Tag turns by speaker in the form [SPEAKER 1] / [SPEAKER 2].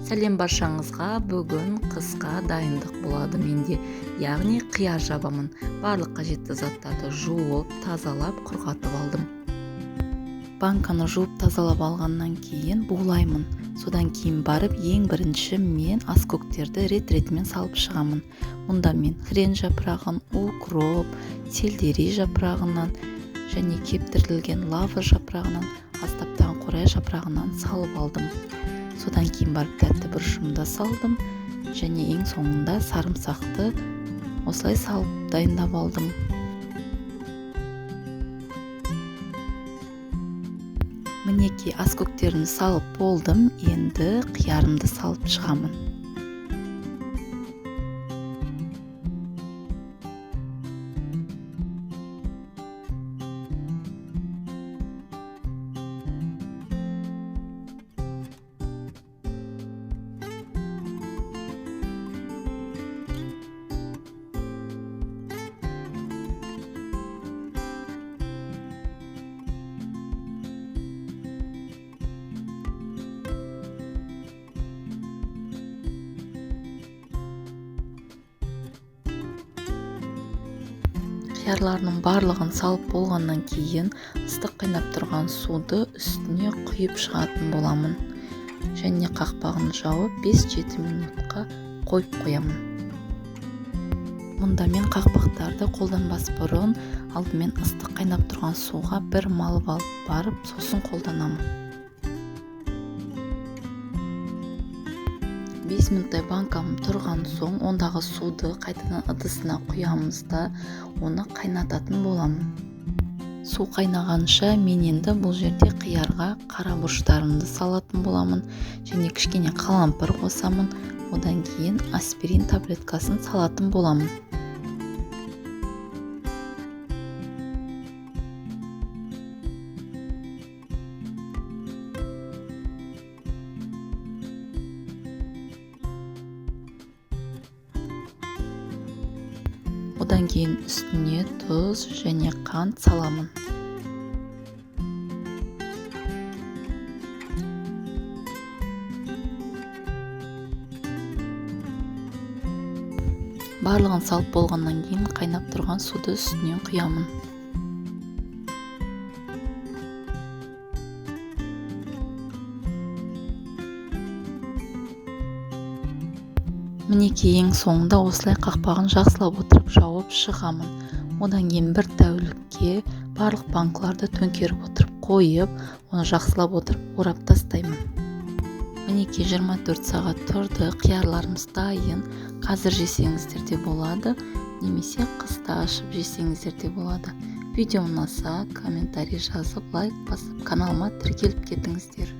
[SPEAKER 1] Сәлем баршаңызға. Бүгін қысқа дайындық болады менде. Яғни қияр жабамын. Барлық қажетті заттарды жуып, тазалап, құрғатып алдым. Банканы жуып тазалап алғаннан кейін булаймын. Содан кейін барып ең бірінші мен аскөктерді рет-ретімен салып шығамын. Мұнда мен хрен жапырағын, укроп, сельдерей жапырағынан және кептірілген лавр жапырағынан, астаптан қурай жапырағынан салып алдым. Содан кейін барып тәтті бұрышымда салдым және ең соңында сарымсақты осылай салып дайындап алдым. Мінеки аскөктерін салып болдым, енді қиярымды салып шығамын. Қиярларының барлығын салып болғаннан кейін ыстық қайнап тұрған суды үстіне құйып шығатын боламын. Және қақпағын жауып 5-7 минутқа қойып қоямын. Мұнда мен қақпақтарды қолданбас бұрын алдымен ыстық қайнап тұрған суға бір малып алып барып, сосын қолданамын. 5 минуттай банкам тұрған соң ондағы суды қайтадан ыдысына құямыз да оны қайнататын боламын. Су қайнағанша мен енді бұл жерде қиярға қара бұрыштарымды салатын боламын және кішкене қалампыр қосамын. Одан кейін аспирин таблеткасын салатын боламын. Одан кейін үстіне тұз және қант саламын. Барлығын салып болғаннан кейін қайнап тұрған суды үстінен құямын. Мінеки ең соңында осылай қақпағын жақсылап отырып жауып шығамын. Одан кейін бір тәулікке барлық банкаларды төңкеріп отырып қойып, оны жақсылап отырып орап тастаймын. Мінеки 24 сағат тұрды, қиярларымыз дайын. Қазір жесеңіздер де болады, немесе қыста ашып жесеңіздер де болады. Видео ұнаса, комментарий жазып, лайк басып, каналыма тіркеліп кетіңіздер.